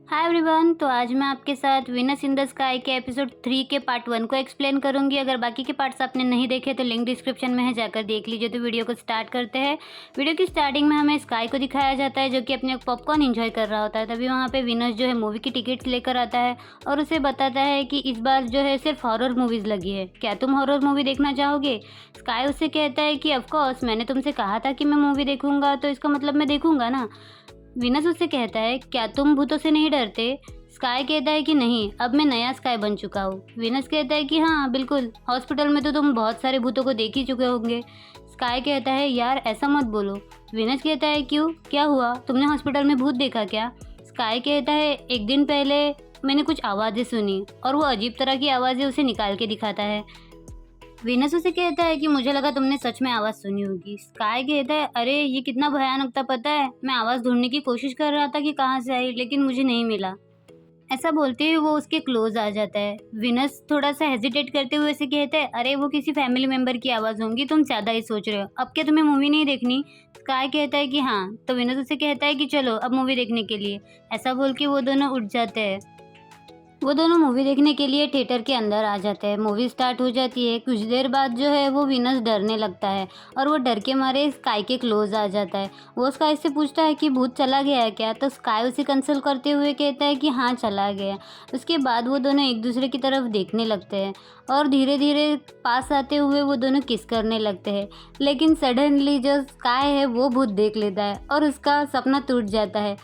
Hi everyone. तो आज मैं आपके साथ वीनस इन द स्काई के एपिसोड 3 के पार्ट 1 को एक्सप्लेन करूंगी। अगर बाकी के पार्ट्स आपने नहीं देखे तो लिंक डिस्क्रिप्शन में है, जाकर देख लीजिए। तो वीडियो को स्टार्ट करते हैं। वीडियो की स्टार्टिंग में हमें स्काई को दिखाया जाता है जो कि अपने पॉपकॉर्न एंजॉय कर रहा होता है। तभी वहाँ पे वीनस जो है मूवी की टिकट्स लेकर आता है और उसे बताता है कि इस बार जो है सिर्फ हॉरर मूवीज़ लगी है, क्या तुम हॉरर मूवी देखना चाहोगे। स्काई उससे कहता है कि ऑफकोर्स मैंने तुमसे कहा था कि मैं मूवी देखूंगा, तो इसका मतलब मैं देखूंगा ना। वीनस उससे कहता है क्या तुम भूतों से नहीं डरते। स्काई कहता है कि नहीं, अब मैं नया स्काई बन चुका हूँ। वीनस कहता है कि हाँ बिल्कुल, हॉस्पिटल में तो तुम बहुत सारे भूतों को देख ही चुके होंगे। स्काई कहता है यार ऐसा मत बोलो। वीनस कहता है क्यों, क्या हुआ, तुमने हॉस्पिटल में भूत देखा क्या। स्काई कहता है एक दिन पहले मैंने कुछ आवाज़ें सुनी और वो अजीब तरह की आवाज़ें उसे निकाल के दिखाता है। वीनस उसे कहता है कि मुझे लगा तुमने सच में आवाज़ सुनी होगी। स्काई कहता है अरे ये कितना भयानक था पता है, मैं आवाज़ ढूंढने की कोशिश कर रहा था कि कहाँ से आई, लेकिन मुझे नहीं मिला। ऐसा बोलते हुए वो उसके क्लोज आ जाता है। विनस थोड़ा सा हेजिटेट करते हुए उसे कहता है अरे वो किसी फैमिली मेम्बर की आवाज़ होंगी, तुम ज़्यादा ही सोच रहे हो, अब क्या तुम्हें मूवी नहीं देखनी। स्काई कहता है कि हाँ। तो विनस उसे कहता है कि चलो अब मूवी देखने के लिए। ऐसा बोल के वो दोनों उठ जाते हैं। वो दोनों मूवी देखने के लिए थिएटर के अंदर आ जाते हैं। मूवी स्टार्ट हो जाती है। कुछ देर बाद जो है वो विनस डरने लगता है और वो डर के मारे स्काई के क्लोज आ जाता है। वो स्काई से पूछता है कि भूत चला गया है क्या। तो स्काई उसे कंसल्ट करते हुए कहता है कि हाँ चला गया। उसके बाद वो दोनों एक दूसरे की तरफ देखने लगते हैं और धीरे धीरे पास आते हुए वो दोनों किस करने लगते हैं। लेकिन सडनली जो स्काई है वो भूत देख लेता है और उसका सपना टूट जाता है।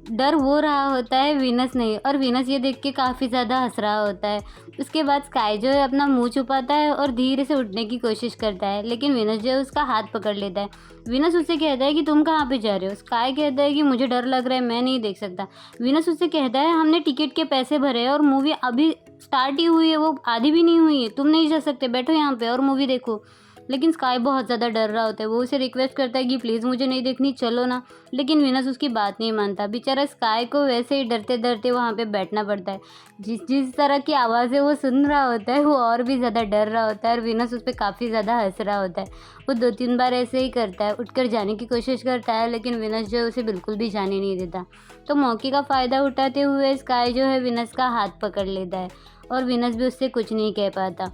डर वो रहा होता है, विनस नहीं। और विनस ये देख के काफ़ी ज़्यादा हंस रहा होता है। उसके बाद स्काई जो है अपना मुंह छुपाता है और धीरे से उठने की कोशिश करता है, लेकिन विनस जो है उसका हाथ पकड़ लेता है। विनस उससे कहता है कि तुम कहाँ पे जा रहे हो। स्काई कहता है कि मुझे डर लग रहा है, मैं नहीं देख सकता। विनस उससे कहता है हमने टिकट के पैसे भरे हैं और मूवी अभी स्टार्ट ही हुई है, वो आधी भी नहीं हुई है, तुम नहीं जा सकते, बैठो यहाँ पे और मूवी देखो। लेकिन स्काई बहुत ज़्यादा डर रहा होता है। वो उसे रिक्वेस्ट करता है कि प्लीज़ मुझे नहीं देखनी, चलो ना। लेकिन विनस उसकी बात नहीं मानता। बेचारा स्काई को वैसे ही डरते डरते वहाँ पे बैठना पड़ता है। जिस तरह की आवाज़ें वो सुन रहा होता है वो और भी ज़्यादा डर रहा होता है और विनस उस पर काफ़ी ज़्यादा हंस रहा होता है। वो 2-3 बार ऐसे ही करता है, उठकर जाने की कोशिश करता है, लेकिन विनस जो है उसे बिल्कुल भी जाने नहीं देता। तो मौके का फ़ायदा उठाते हुए स्काई जो है विनस का हाथ पकड़ लेता है और विनस भी उससे कुछ नहीं कह पाता।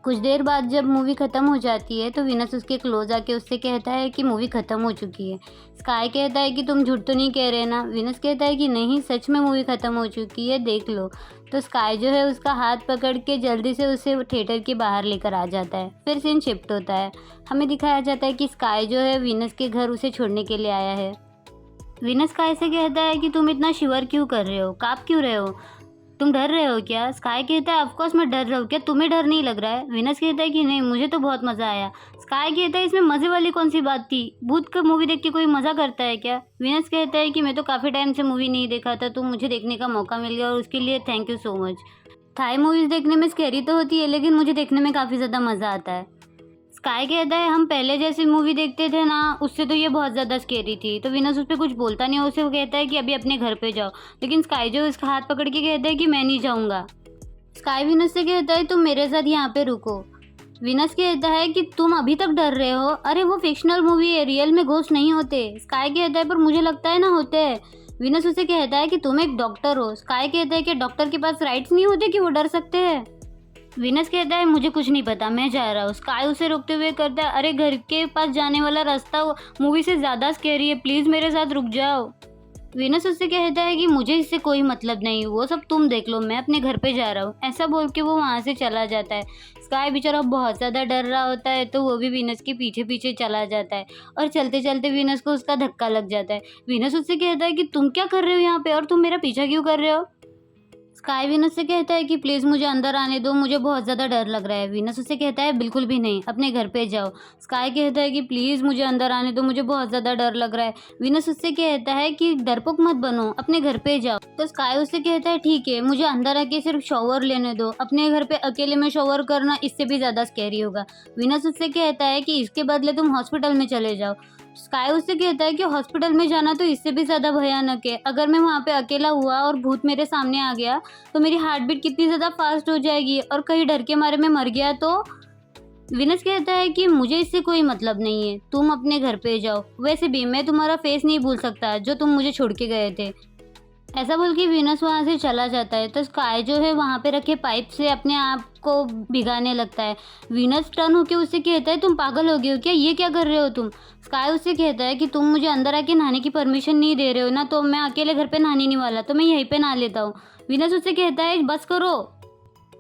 कुछ देर बाद जब मूवी ख़त्म हो जाती है तो विनस उसके क्लोज आके उससे कहता है कि मूवी ख़त्म हो चुकी है। स्काई कहता है कि तुम झूठ तो नहीं कह रहे ना। विनस कहता है कि नहीं, सच में मूवी ख़त्म हो चुकी है, देख लो। तो स्काई जो है उसका हाथ पकड़ के जल्दी से उसे थिएटर के बाहर लेकर आ जाता है। फिर सीन शिफ्ट होता है। हमें दिखाया जाता है कि स्काई जो है विनस के घर उसे छोड़ने के लिए आया है। विनस स्काई से कहता है कि तुम इतना शिवर क्यों कर रहे हो, काँप क्यों रहे हो, तुम डर रहे हो क्या। स्काई कहता है ऑफकोर्स मैं डर रहा हूँ, क्या तुम्हें डर नहीं लग रहा है। विनस कहता है कि नहीं, मुझे तो बहुत मज़ा आया। स्काई कहता है इसमें मज़े वाली कौन सी बात थी, भूत का मूवी देख के कोई मज़ा करता है क्या। विनस कहता है कि मैं तो काफ़ी टाइम से मूवी नहीं देखा था, तो मुझे देखने का मौका मिल गया और उसके लिए thank you so much. Thai movies देखने में स्कैरी तो होती है, लेकिन मुझे देखने में काफ़ी ज़्यादा मज़ा आता है। स्काई कहता है हम पहले जैसी मूवी देखते थे ना, उससे तो ये बहुत ज़्यादा स्केरी थी। तो विनस उस पर कुछ बोलता नहीं है, उसे वो कहता है कि अभी अपने घर पे जाओ। लेकिन स्काई जो उसका हाथ पकड़ के कहता है कि मैं नहीं जाऊँगा। स्काई विनस से कहता है तुम मेरे साथ यहाँ पे रुको। विनस कहता है कि तुम अभी तक डर रहे हो, अरे वो फिक्शनल मूवी है, रियल में घोस्ट नहीं होते। स्काई कहता है पर मुझे लगता है ना होते हैं। विनस उसे कहता है कि तुम एक डॉक्टर हो। स्काई कहता है कि डॉक्टर के पास राइट्स नहीं होते कि वो डर सकते हैं। विनस कहता है मुझे कुछ नहीं पता, मैं जा रहा हूँ। स्काई उसे रोकते हुए करता है अरे घर के पास जाने वाला रास्ता मूवी से ज़्यादा स्कैरी है, प्लीज़ मेरे साथ रुक जाओ। विनस उससे कहता है कि मुझे इससे कोई मतलब नहीं, वो सब तुम देख लो, मैं अपने घर पे जा रहा हूँ। ऐसा बोल के वो वहाँ से चला जाता है। स्काई बेचारा बहुत ज़्यादा डर रहा होता है, तो वो भी विनस के पीछे पीछे चला जाता है और चलते चलते विनस को उसका धक्का लग जाता है। विनस उससे कहता है कि तुम क्या कर रहे हो यहाँ पे और तुम मेरा पीछा क्यों कर रहे हो। स्काई विनस से कहता है कि प्लीज़ मुझे अंदर आने दो, मुझे बहुत ज़्यादा डर लग रहा है। विनस उससे कहता है बिल्कुल भी नहीं, अपने घर पे जाओ। स्काई कहता है कि प्लीज़ मुझे अंदर आने दो, मुझे बहुत ज़्यादा डर लग रहा है। विनस उससे कहता है कि डरपोक मत बनो, अपने घर पे जाओ। तो स्काई उससे कहता है ठीक है, मुझे अंदर आके सिर्फ शॉवर लेने दो, अपने घर पे अकेले में शॉवर करना इससे भी ज़्यादा स्कैरी होगा। विनस उससे कहता है कि इसके बदले तुम हॉस्पिटल में चले जाओ। स्काई उससे कहता है कि हॉस्पिटल में जाना तो इससे भी ज़्यादा भयानक है, अगर मैं वहाँ पे अकेला हुआ और भूत मेरे सामने आ गया तो मेरी हार्ट बीट कितनी ज़्यादा फास्ट हो जाएगी और कहीं डर के मारे में मर गया तो। विनस कहता है कि मुझे इससे कोई मतलब नहीं है, तुम अपने घर पे जाओ। वैसे भी मैं तुम्हारा फेस नहीं भूल सकता जो तुम मुझे छोड़ के गए थे। ऐसा बोल के वीनस वहाँ से चला जाता है। तो स्काई जो है वहाँ पे रखे पाइप से अपने आप को भिगाने लगता है। वीनस टर्न होके उससे कहता है तुम पागल हो गए हो क्या, ये क्या कर रहे हो तुम। स्काई उससे कहता है कि तुम मुझे अंदर आके नहाने की परमिशन नहीं दे रहे हो ना, तो मैं अकेले घर पे नहाने नहीं वाला, तो मैं यहीं पे नहा लेता हूँ। वीनस उससे कहता है बस करो।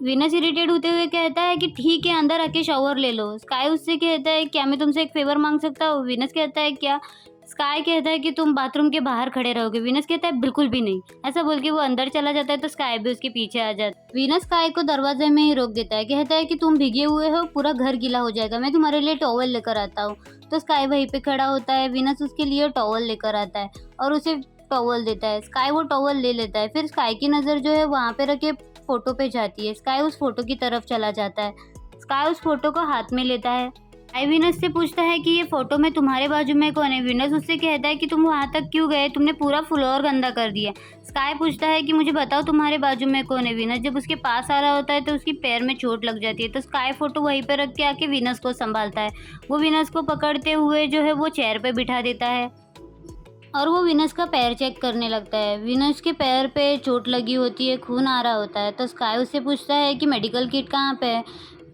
वीनस इरिटेट होते हुए कहता है कि ठीक है अंदर आके शॉवर ले लो। स्काई उससे कहता है क्या मैं तुमसे एक फेवर मांग सकता हूँ। वीनस कहता है क्या। स्काई कहता है कि तुम बाथरूम के बाहर खड़े रहोगे। वीनस कहता है बिल्कुल भी नहीं। ऐसा बोल के वो अंदर चला जाता है तो स्काई भी उसके पीछे आ जाता है। वीनस स्काई को दरवाजे में ही रोक देता है, कहता है कि तुम भीगे हुए हो, पूरा घर गीला हो जाएगा, मैं तुम्हारे लिए टॉवल लेकर आता हूँ। तो स्काई वहीं पे खड़ा होता है। वीनस उसके लिए टॉवल लेकर आता है और उसे टॉवल देता है। स्काई वो टॉवल ले लेता है। फिर स्काई की नज़र जो है वहाँ पे रखे फोटो पे जाती है। स्काई उस फोटो की तरफ चला जाता है। स्काई उस फोटो को हाथ में लेता है। स्काई वीनस से पूछता है कि ये फोटो में तुम्हारे बाजू में कौन है। वीनस उससे कहता है कि तुम वहाँ तक क्यों गए, तुमने पूरा फ्लोर गंदा कर दिया। स्काई पूछता है कि मुझे बताओ तुम्हारे बाजू में कौन है। वीनस जब उसके पास आ रहा होता है तो उसकी पैर में चोट लग जाती है। तो स्काई फोटो वहीं पर रख के आके वीनस को संभालता है। वो वीनस को पकड़ते हुए जो है वो चेयर पे बिठा देता है और वो वीनस का पैर चेक करने लगता है। वीनस के पैर पे चोट लगी होती है, खून आ रहा होता है। तो स्काई उससे पूछता है कि मेडिकल किट कहाँ पे है।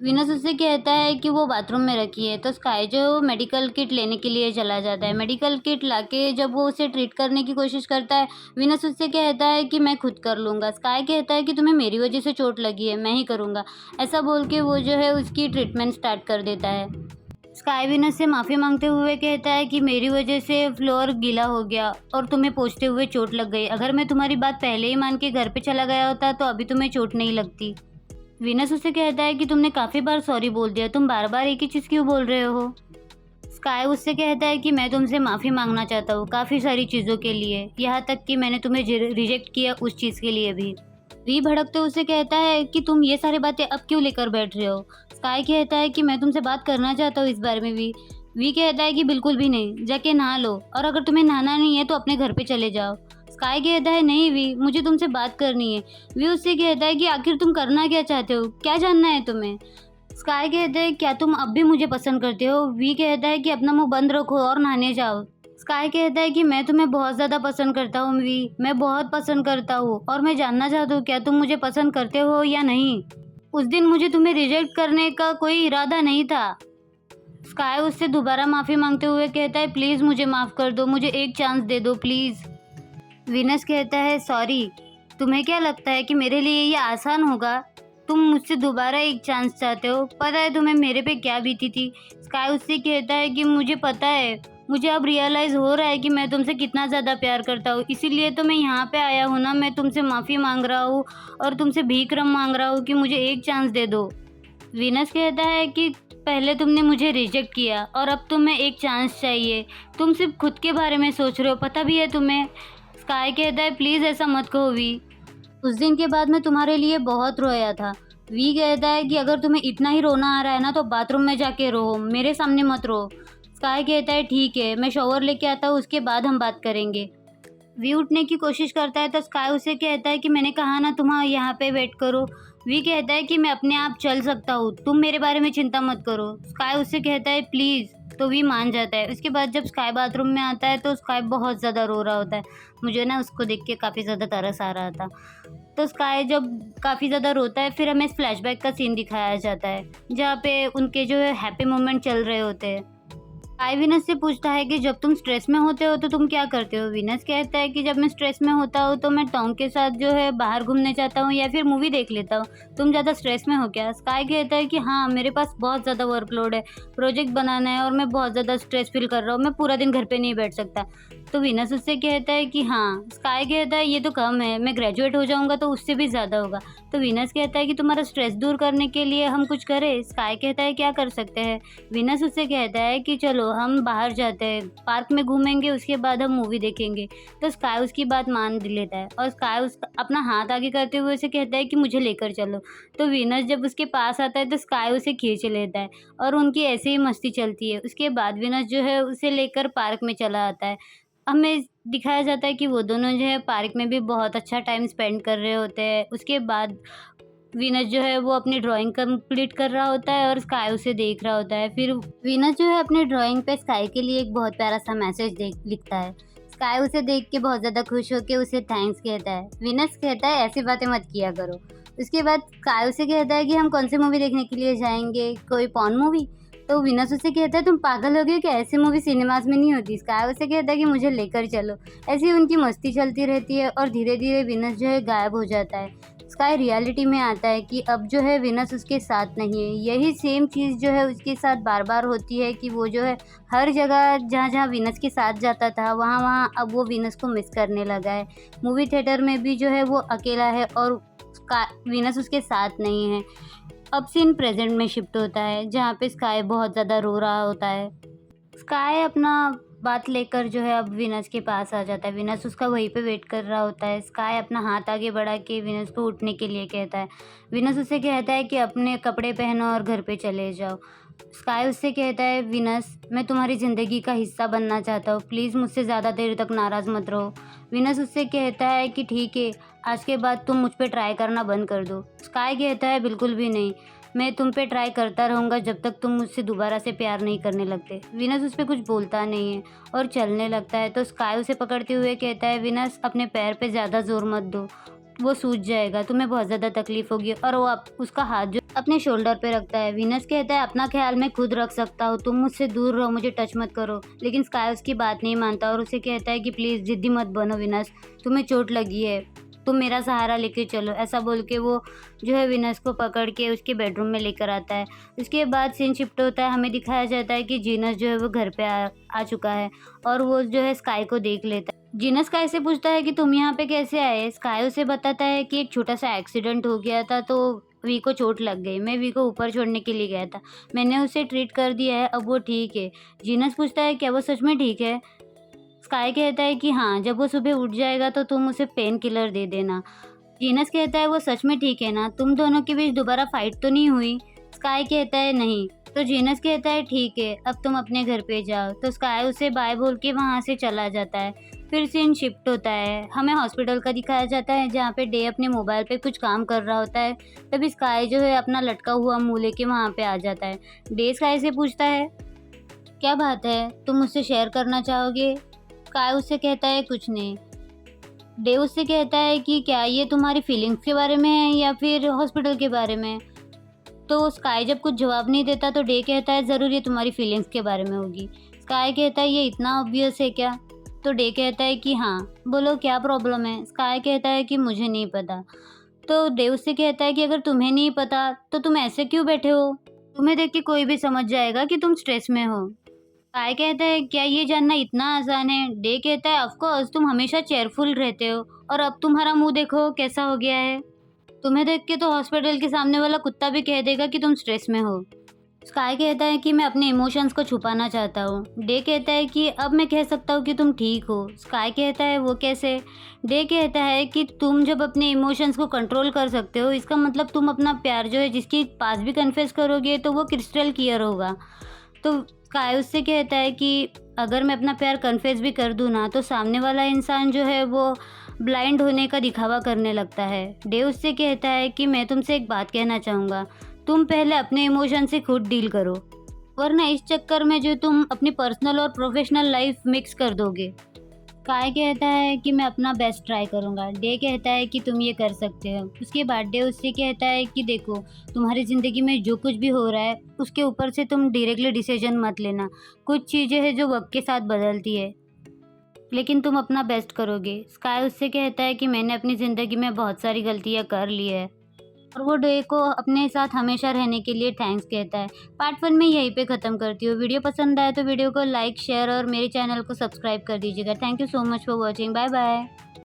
वीनस उससे कहता है कि वो बाथरूम में रखी है। तो स्काई जो मेडिकल किट लेने के लिए चला जाता है। मेडिकल किट लाके जब वो उसे ट्रीट करने की कोशिश करता है, वीनस उससे कहता है कि मैं खुद कर लूँगा। स्काई कहता है कि तुम्हें मेरी वजह से चोट लगी है, मैं ही करूँगा। ऐसा बोल के वो जो है उसकी ट्रीटमेंट स्टार्ट कर देता है। स्काई वीनस से माफ़ी मांगते हुए कहता है कि मेरी वजह से फ्लोर गीला हो गया और तुम्हें पोंछते हुए चोट लग गई। अगर मैं तुम्हारी बात पहले ही मान के घर पे चला गया होता तो अभी तुम्हें चोट नहीं लगती। वीनस उसे कहता है कि तुमने काफ़ी बार सॉरी बोल दिया, तुम बार बार एक ही चीज़ क्यों बोल रहे हो। स्काई उससे कहता है कि मैं तुमसे माफ़ी मांगना चाहता हूँ काफ़ी सारी चीज़ों के लिए, यहाँ तक कि मैंने तुम्हें रिजेक्ट किया उस चीज़ के लिए भी। वी भड़कते उसे कहता है कि तुम ये सारी बातें अब क्यों लेकर बैठ रहे हो। स्काई कहता है कि मैं तुमसे बात करना चाहता हूँ इस बारे में। वी कहता है कि बिल्कुल भी नहीं, जाके नहा लो, और अगर तुम्हें नहाना नहीं है तो अपने घर पे चले जाओ। स्काई कहता है नहीं वी, मुझे तुमसे बात करनी है। वी उससे कहता है कि आखिर तुम करना क्या चाहते हो, क्या जानना है तुम्हें। स्काई कहता है क्या तुम अब भी मुझे पसंद करते हो। वी कहता है कि अपना मुंह बंद रखो और नहाने जाओ। स्काई कहता है कि मैं तुम्हें बहुत ज़्यादा पसंद करता हूँ वी, मैं बहुत पसंद करता हूँ, और मैं जानना चाहता हूँ क्या तुम मुझे पसंद करते हो या नहीं। उस दिन मुझे तुम्हें रिजेक्ट करने का कोई इरादा नहीं था। स्काई उससे दोबारा माफ़ी मांगते हुए कहता है प्लीज़ मुझे माफ़ कर दो, मुझे एक चांस दे दो प्लीज़। वीनस कहता है सॉरी, तुम्हें क्या लगता है कि मेरे लिए ये आसान होगा। तुम मुझसे दोबारा एक चांस चाहते हो, पता है तुम्हें मेरे पे क्या बीती थी। स्काई उससे कहता है कि मुझे पता है, मुझे अब रियलाइज़ हो रहा है कि मैं तुमसे कितना ज़्यादा प्यार करता हूँ, इसीलिए तो मैं यहाँ पे आया हूँ ना, मैं तुमसे माफ़ी मांग रहा हूँ और तुमसे भीख मांग रहा हूँ कि मुझे एक चांस दे दो। वीनस कहता है कि पहले तुमने मुझे रिजेक्ट किया और अब तुम्हें एक चांस चाहिए, तुम सिर्फ खुद के बारे में सोच रहे हो, पता भी है तुम्हें। स्काई कहता है प्लीज़ ऐसा मत कहो वी, उस दिन के बाद मैं तुम्हारे लिए बहुत रोया था। वी कहता है कि अगर तुम्हें इतना ही रोना आ रहा है ना तो बाथरूम में जाके रो, मेरे सामने मत रो। स्काई कहता है ठीक है, मैं शॉवर लेके आता हूँ, उसके बाद हम बात करेंगे। वी उठने की कोशिश करता है तो स्काई उसे कहता है कि मैंने कहा ना तुम यहाँ पे वेट करो। वी कहता है कि मैं अपने आप चल सकता हूँ, तुम मेरे बारे में चिंता मत करो। स्काई उससे कहता है प्लीज़, तो वी मान जाता है। उसके बाद जब स्काई बाथरूम में आता है तो स्काई बहुत ज़्यादा रो रहा होता है। मुझे ना उसको देख के काफ़ी ज़्यादा तरस आ रहा था। तो स्काई जब काफ़ी ज़्यादा रोता है फिर हमें फ्लैशबैक का सीन दिखाया जाता है जहाँ पे उनके जो है हैप्पी मोमेंट चल रहे होते हैं। स्काई वीनस से पूछता है कि जब तुम स्ट्रेस में होते हो तो तुम क्या करते हो। वीनस कहता है कि जब मैं स्ट्रेस में होता हूँ तो मैं टॉम के साथ जो है बाहर घूमने जाता हूँ या फिर मूवी देख लेता हूँ। तुम ज़्यादा स्ट्रेस में हो क्या। स्काई कहता है कि हाँ, मेरे पास बहुत ज़्यादा वर्कलोड है, प्रोजेक्ट बनाना है और मैं बहुत ज़्यादा स्ट्रेस फील कर रहा हूँ, मैं पूरा दिन घर पे नहीं बैठ सकता। तो वीनस उससे कहता है कि हाँ। स्काई कहता है ये तो कम है, मैं ग्रेजुएट हो जाऊँगा तो उससे भी ज़्यादा होगा। तो वीनस कहता है कि तुम्हारा स्ट्रेस दूर करने के लिए हम कुछ करें। स्काई कहता है क्या कर सकते हैं। वीनस उससे कहता है कि चलो हम बाहर जाते हैं, पार्क में घूमेंगे, उसके बाद हम मूवी देखेंगे। तो स्काई उसकी बात मान लेता है और स्काई उसका अपना हाथ आगे करते हुए उसे कहता है कि मुझे लेकर चलो। तो वीनस जब उसके पास आता है तो स्काई उसे खींच लेता है और उनकी ऐसे ही मस्ती चलती है। उसके बाद वीनस जो है उसे लेकर पार्क में चला आता है। हमें दिखाया जाता है कि वो दोनों जो है पार्क में भी बहुत अच्छा टाइम स्पेंड कर रहे होते हैं। उसके बाद वीनस जो है वो अपनी ड्राइंग कंप्लीट कर रहा होता है और स्काई उसे देख रहा होता है। फिर वीनस जो है अपनी ड्राइंग पे स्काई के लिए एक बहुत प्यारा सा मैसेज लिखता है। स्काई उसे देख के बहुत ज़्यादा खुश होके उसे थैंक्स कहता है। विनस कहता है ऐसी बातें मत किया करो। उसके बाद स्काई उसे कहता है कि हम कौन सी मूवी देखने के लिए जाएंगे, कोई पॉर्न मूवी? तो विनस उसे कहता है तुम पागल हो गए क्या, ऐसी मूवी सिनेमाज में नहीं होती। स्काई उसे कहता है कि मुझे लेकर चलो। ऐसी उनकी मस्ती चलती रहती है और धीरे धीरे विनस जो है गायब हो जाता है। स्काई रियलिटी में आता है कि अब जो है विनस उसके साथ नहीं है। यही सेम चीज़ जो है उसके साथ बार बार होती है कि वो जो है हर जगह जहाँ जहाँ विनस के साथ जाता था वहाँ वहाँ अब वो विनस को मिस करने लगा है। मूवी थिएटर में भी जो है वो अकेला है और विनस उसके साथ नहीं है। अब सीन प्रेजेंट में शिफ्ट होता है जहाँ पे स्काई बहुत ज़्यादा रो रहा होता है। स्काई अपना बात लेकर जो है अब विनस के पास आ जाता है। विनस उसका वहीं पे वेट कर रहा होता है। स्काई अपना हाथ आगे बढ़ा के विनस को उठने के लिए कहता है। विनस उससे कहता है कि अपने कपड़े पहनो और घर पे चले जाओ। स्काई उससे कहता है विनस मैं तुम्हारी ज़िंदगी का हिस्सा बनना चाहता हूँ, प्लीज़ मुझसे ज़्यादा देर तक नाराज़ मत रहो। विनस उससे कहता है कि ठीक है, आज के बाद तुम मुझ पे ट्राई करना बंद कर दो। स्काई कहता है बिल्कुल भी नहीं, मैं तुम पे ट्राई करता रहूँगा जब तक तुम मुझसे दोबारा से प्यार नहीं करने लगते। विनस उस पर कुछ बोलता नहीं है और चलने लगता है। तो स्काई उसे पकड़ते हुए कहता है विनस अपने पैर पे ज़्यादा जोर मत दो, वो सूज जाएगा, तुम्हें बहुत ज़्यादा तकलीफ होगी। और वो उसका हाथ जो अपने शोल्डर पे रखता है। विनस कहता है अपना ख्याल मैं खुद रख सकता हूँ, तुम मुझसे दूर रहो, मुझे टच मत करो। लेकिन स्काई उसकी बात नहीं मानता और उसे कहता है कि प्लीज़ जिद्दी मत बनो विनस, तुम्हें चोट लगी है, तुम मेरा सहारा लेके चलो। ऐसा बोल के वो जो है विनस को पकड़ के उसके बेडरूम में लेकर आता है। उसके बाद सीन शिफ्ट होता है, हमें दिखाया जाता है कि जीनस जो है वो घर पे आ चुका है और वो जो है स्काई को देख लेता है। जीनस स्काई से पूछता है कि तुम यहाँ पे कैसे आए। स्काई उसे बताता है कि एक छोटा सा एक्सीडेंट हो गया था तो वी को चोट लग गई, मैं वी को ऊपर छोड़ने के लिए गया था, मैंने उसे ट्रीट कर दिया है, अब वो ठीक है। जीनस पूछता है क्या वो सच में ठीक है। स्काई कहता है कि हाँ, जब वो सुबह उठ जाएगा तो तुम उसे पेन किलर दे देना। जीनस कहता है वो सच में ठीक है ना, तुम दोनों के बीच दोबारा फाइट तो नहीं हुई। स्काई कहता है नहीं। तो जीनस कहता है ठीक है, अब तुम अपने घर पे जाओ। तो स्काई उसे बाय बोल के वहाँ से चला जाता है। फिर सीन शिफ्ट होता है, हमें हॉस्पिटल का दिखाया जाता है जहाँ पे डे अपने मोबाइल पे कुछ काम कर रहा होता है। तभी स्काई जो है अपना लटका हुआ मुँह लेके वहाँ पे आ जाता है। डे स्काई से पूछता है क्या बात है, तुम मुझसे शेयर करना चाहोगे। स्काई उससे कहता है कुछ नहीं। डे उससे कहता है कि क्या ये तुम्हारी फीलिंग्स के बारे में है या फिर हॉस्पिटल के बारे में। तो स्काई जब कुछ जवाब नहीं देता तो डे कहता है ज़रूर ये तुम्हारी फीलिंग्स के बारे में होगी। स्काई कहता है ये इतना ऑब्वियस है क्या। तो डे कहता है कि हाँ, बोलो क्या प्रॉब्लम है। स्काई कहता है कि मुझे नहीं पता। तो डे उससे कहता है कि अगर तुम्हें नहीं पता तो तुम ऐसे क्यों बैठे हो, तुम्हें देख के कोई भी समझ जाएगा कि तुम स्ट्रेस में हो। स्काई कहता है क्या ये जानना इतना आसान है। डे कहता है ऑफ कोर्स, तुम हमेशा चेयरफुल रहते हो और अब तुम्हारा मुंह देखो कैसा हो गया है, तुम्हें देख के तो हॉस्पिटल के सामने वाला कुत्ता भी कह देगा कि तुम स्ट्रेस में हो। स्काई कहता है कि मैं अपने इमोशंस को छुपाना चाहता हूँ। डे कहता है कि अब मैं कह सकता हूँ कि तुम ठीक हो। स्काई कहता है वो कैसे। डे कहता है कि तुम जब अपने इमोशंस को कंट्रोल कर सकते हो इसका मतलब तुम अपना प्यार जो है जिसके पास भी कन्फेस करोगे तो वो क्रिस्टल क्लियर होगा। तो स्काई उससे कहता है कि अगर मैं अपना प्यार कन्फेस भी कर दूँ ना तो सामने वाला इंसान जो है वो ब्लाइंड होने का दिखावा करने लगता है। डे उससे कहता है कि मैं तुमसे एक बात कहना चाहूँगा, तुम पहले अपने इमोशन से खुद डील करो, वरना इस चक्कर में जो तुम अपनी पर्सनल और प्रोफेशनल लाइफ मिक्स कर दोगे। स्काई कहता है कि मैं अपना बेस्ट ट्राई करूँगा। डे कहता है कि तुम ये कर सकते हो। उसके बाद डे उससे कहता है कि देखो, तुम्हारी ज़िंदगी में जो कुछ भी हो रहा है उसके ऊपर से तुम डायरेक्टली डिसीजन मत लेना। कुछ चीज़ें हैं जो वक्त के साथ बदलती है, लेकिन तुम अपना बेस्ट करोगे। स्काई उससे कहता है कि मैंने अपनी ज़िंदगी में बहुत सारी गलतियाँ कर ली है और वो डे को अपने साथ हमेशा रहने के लिए थैंक्स कहता है। पार्ट 1 में यहीं पे ख़त्म करती हूँ। वीडियो पसंद आए तो वीडियो को लाइक, शेयर और मेरे चैनल को सब्सक्राइब कर दीजिएगा। Thank you so much for watching. Bye bye.